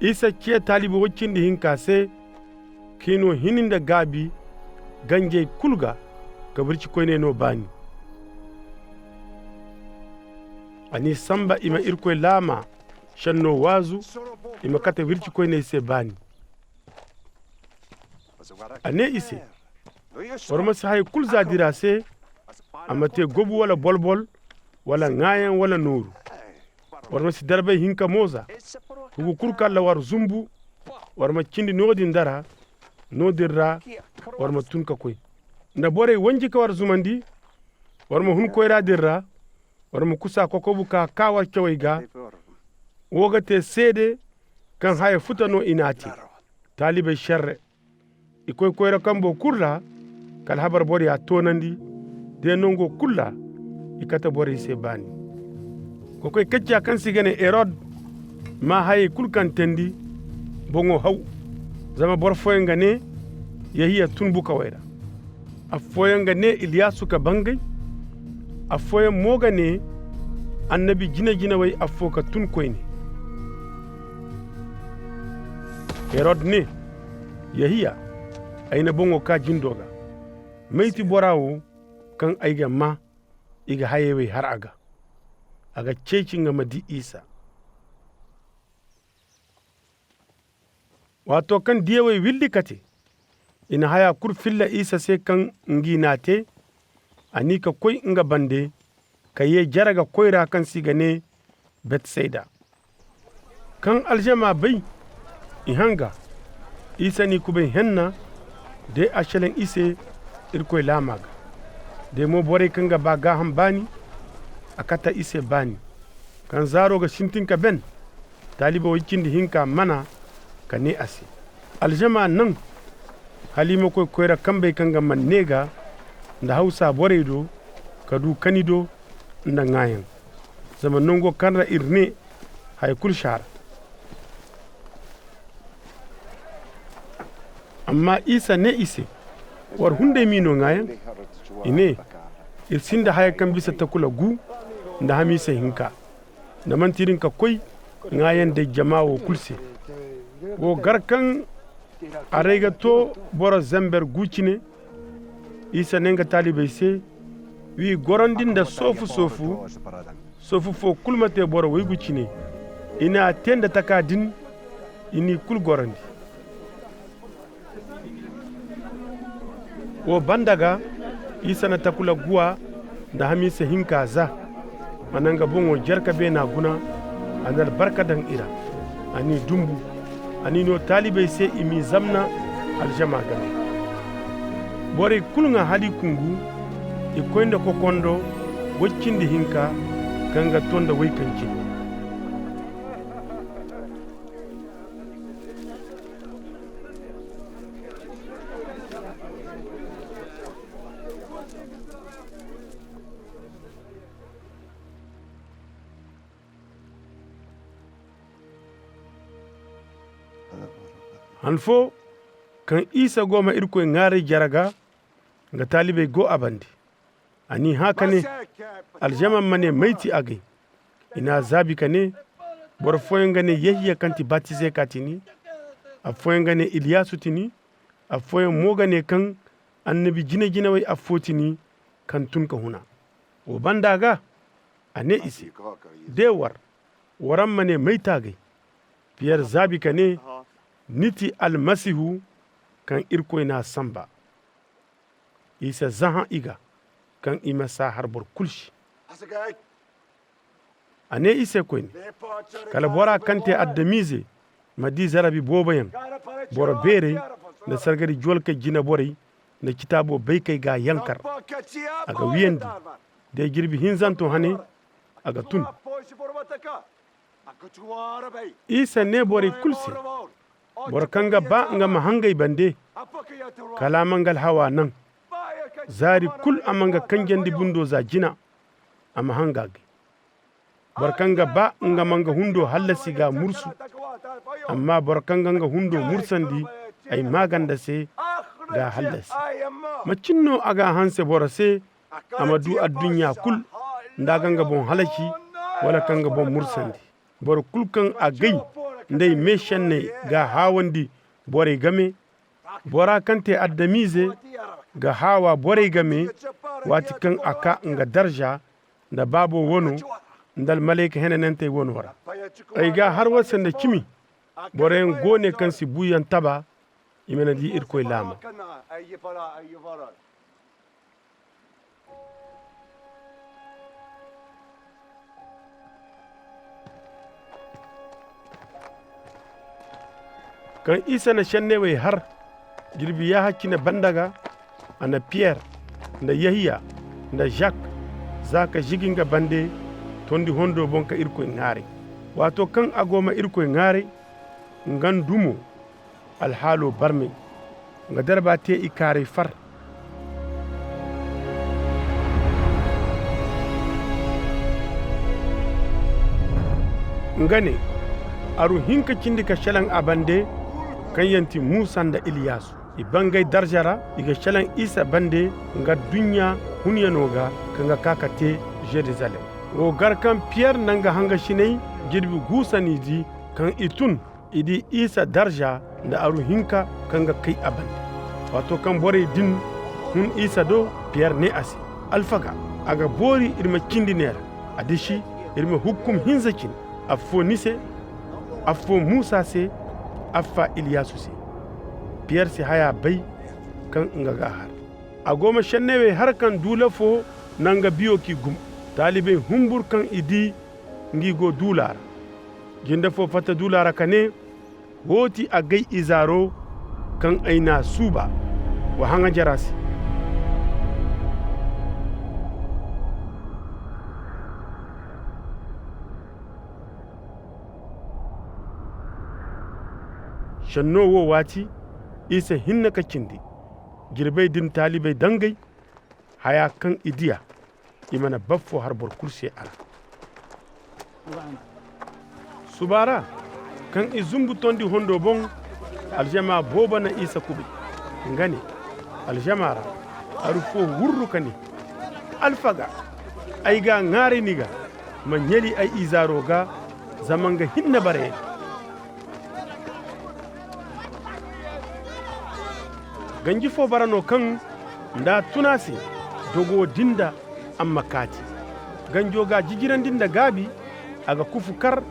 isa ke talibi waccindi hinka se kino hininda gabi ganje kulga kabirci koyne no bani ani samba ima irkoy lama shanno wazu ima kata wirci koyne se bani ane ise warma sahay kul zadira se amate gobu wala bolbol wala ngayen wala nuru warma si darbe hinka moza hugu kurkalla war zumbu warma cindi nodin dara nodirra warma tunka koy nda bore wanji ka war zumandi warma hun koyra dirra warma kusa kokobu ka kawar kewayga wogate sede kan haya futano inati talibe sharre ikoy koyra kambo kurla kal habar bore ya tonandi de nongo kulla ikata bore se bani ko koy kecca kan sigane erod ma haye kulkan tendi bongo haw zama bor foyenga ne yahiya tunbu kawayra a foyenga ne Ilyasu ka bangay a foyen moga ne annabi jina way a foka tun koyne erod ne yahiya ayna bongo ka jindoga meyti borawo kan aiga ma iga hayewe har aga cecinga madi Isa wato kan diyewe willi kate ina haya kur filla Isa se kan nginate ani ka koy nga bande kaye jaraga koyra kan sigane Bethsaida kan aljama bay ihanga Isa ni kube henna de ashalen ise irkoy lamaga de mo bore kanga baga ham bani akata ise bani kan zaro ga sintinka ben talibo wikindi hinka mana kane ase aljama nan halima koy koyra kambe kanga mannega nda hausa bore do kadu kanido nda ngayen zaman nongo kanra irne hay kul shar amma Isa ne ise war hunde mino ngayen ine irsinda haya kan bisa takula gu nda hamisa hinka da mantirin ka koy ngayen de jama'o kulse wo garkan arega to bora zamber gucine Isa nenga talibe se wi gorondin da sofu fo kulmate bora way gucine ina tenda takadin ini kul gorondi wo bandaga Isa na takula guwa da hamisa hinka za mananga bongo jarka be na guna anar barka dan ira ani dumbu ani no talibe se imi zamna aljama gane bore kulunga hali kungu e koynda ko kondo woccindi hinka kanga tonda waykanci hanfo kan Isa goma irkoy ngare jaraga nga talibe go abandi ani haka ne aljama mane maiti age ina zabi kane bor foyenga ne Yahiya kanti baptise katini a foyenga ne Ilyasu tini a foyen moga ne kan annabi jina way a fotini kan tunka huna o bandaga ane ise de waram mane maitage fiyar zabi kane niti almasihu kan irkoy na samba Isa zahan iga kan ima sa harbor kulshi ane ise koyne kala bora kante addamize madi zarabi bobayan bora bere na sargari jolka jina borai na kitabo bai kai ga yankar aga wiyandi de girbi hinzanto hane aga tun Isa ne bore kulse bor kanga ba nga mahangay bande kalamangal hawa nan zari kul amanga kanjandi bundo za jina ama hangage barkanga ba nga manga hundo hallasi ga mursu amma barkanga nga hundo mursandi ay maganda se ga hallasi macinno aga hanse borase amadu addunya kul ndaga nga bon halaki wala kanga bon mursandi bor kul kan agay ndey meshenne ga hawandi bore game bora kante addamize ga hawa bore game wati kan aka nga darja da babo wono ndal malaika henenente wonora ay ga har wasan da kimi bore gone kan si buyan taba imena di irkoy lama kan isa na shanne wai har girbi ya haki na bandaga ana Pierre da Yahiya da Jacques zaka jiginga bande tondi hondo bonka irkoy ngare wato kan agoma irkoy ngare ngan dumo alhalo barme nga darba te ikare far ngane aru hinka cindi ka shalan abande kan yanti Musa da Iliyasu ibangay darjara iga shalan Isa bande nga dunya hunyanoga kanga kakate Jerusalem wo garkan Pierre nanga hanga shinai girbi gusani di kan itun idi Isa darja da aru hinka kanga kai abande wato kan bore din hun Isa do Pierre ne asi alfaga aga bori irma kindinera adishi irma hukum hinzakin afo nise afo Musa se affa Iliyasu se Pierre se haya bai kan nga gahar agoma shannewe har kan dula fo nanga biyo ki gum talibe humbur kan idi ngi go dulara ginda fo fata dulara kane woti agai izaro kan aina suba wa hanga jarasi shanno wo wati Isa hinna ka cindi girbai din talibai dangai haya kan idiya imana baffo har bor kursi ara subara kan izumbu tondi hondo bon aljama boba na Isa kubi ngani aljamara arufo wurru kani alfaga ay ga ngare niga manyeli ay izaro ga zamanga hinna bare ganji fo barano kan nda tunasi dogo dinda amma kati ganjo ga jijiran dinda gabi aga kufukar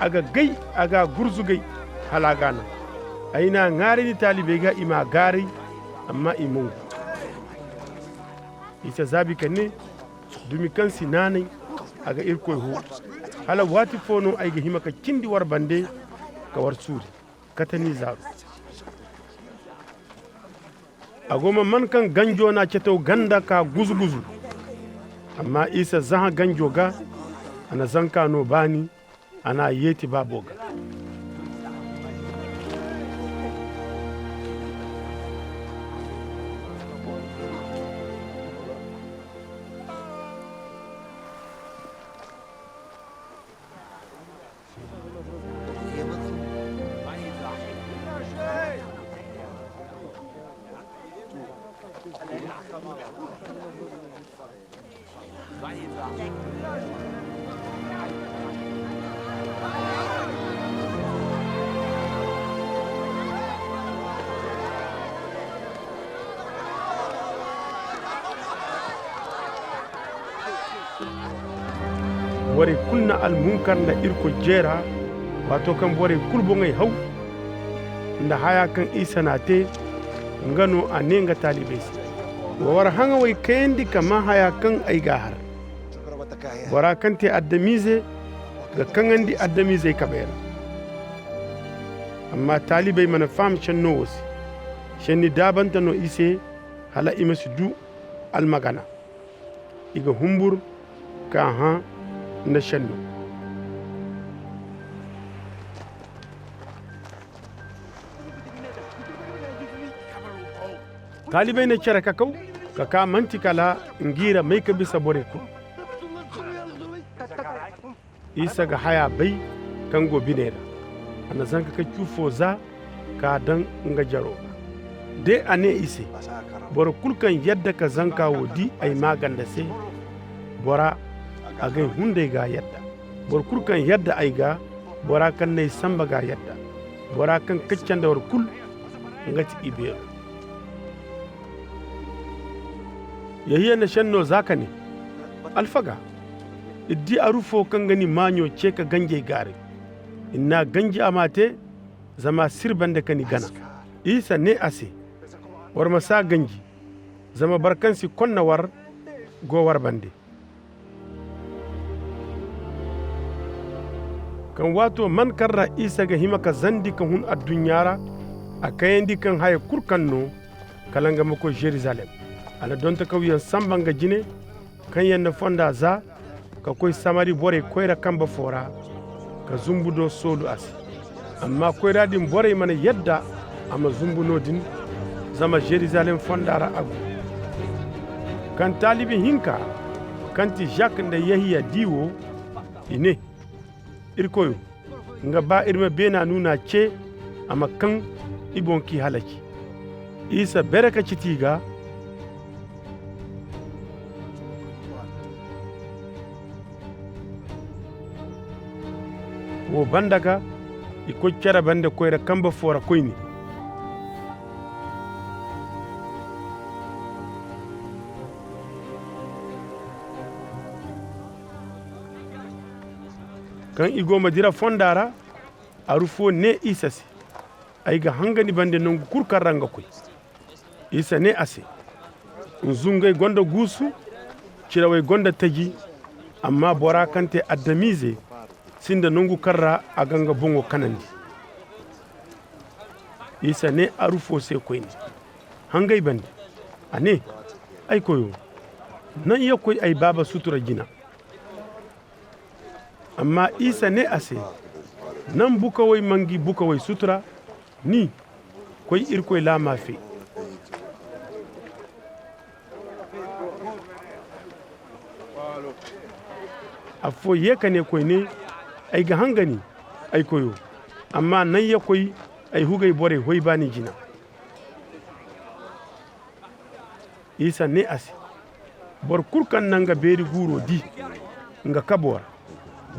aga gai aga gurzugai halagana aina ngari ni talibe ga ima gari amma imun isa zabi kanne dumi kan sinanai aga irkoy ho hala wati fono ay ga himaka kindi war bande ka war suri katani zaru agoma man kan ganjo na ceto ganda ka guzu amma Isa zaha ganjo ga ana zanka no bani ana yeti baboga wari kulna al munkar na irko jera wato kan bore kulbo ngai hau nda haya kan Isa na te ngano anenga talibe war hanga way kendi kama haya kan ay gahar wara kante addamize ga kangandi addamize kabera amma talibe mana fam channo wosi shenni dabanta no ise hala imasudu al magana iga humbur ka ha na shanno talibai na kira kakau kaka mantikala ngira mai ka bisa bore ku Isa ga haya bai kan gobi nera ana zanka ka cufo za ka dan nga jaro de ane ise bora kulkan yadda ka zanka wodi ay maganda se bora agai hunde ga yadda bor kulkan yadda ay ga bora kan nay samba ga yadda bora kan kaccan da war kul ngati ibero yahiya na shanno zakane alfaga iddi arufo kan gani manyo ce ka ganje gare inna ganji amate zama sirban da kani gana isa ne ase war masa ganji zama barkansi konna war go war bande kan wato man karra isa ga himaka zandi kan hun addunyara akayandi kan haye kurkanno kalanga mako Jerusalem ala donta kawiyan sambanga jine kan yanna fonda za ka koy samari bore koyra kamba fora ka zumbudo solu asi amma koyra din bore mana yadda amma zumbuno din zama Jerusalem fondara agu kan talibi hinka kanti Jacques da Yahiya diwo ine irkoyo nga ba irma bena nuna ce amma kan ibonki halaki isa beraka citiga wo bandaga iko cara bande koyra kamba fora koyni kan igoma dira fondara arufo ne isasi aiga hangani bande nongu kurkaranga koy isa ne ase nzungay gonda gusu ciraway gonda taji amma bora kante adamize sinda nongu karra aganga bongo kanandi isa ne arufo se koyni hangay bande ane ay koyo nan yakoy ay baba sutura jina amma isa ne ase nan bukawai mangi bukawai sutura ni koy irkoy la mafi afo yekane koy ne ay ga hangani ay koyo amma nan yakoy ay hugay bore hoy bani jina isa ne ase bor kurkan nanga beri guro di nga kabora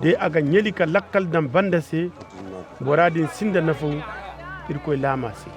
de aga nyeli ka lakkal dam bandase boradin sinda nafu irkoy lamasi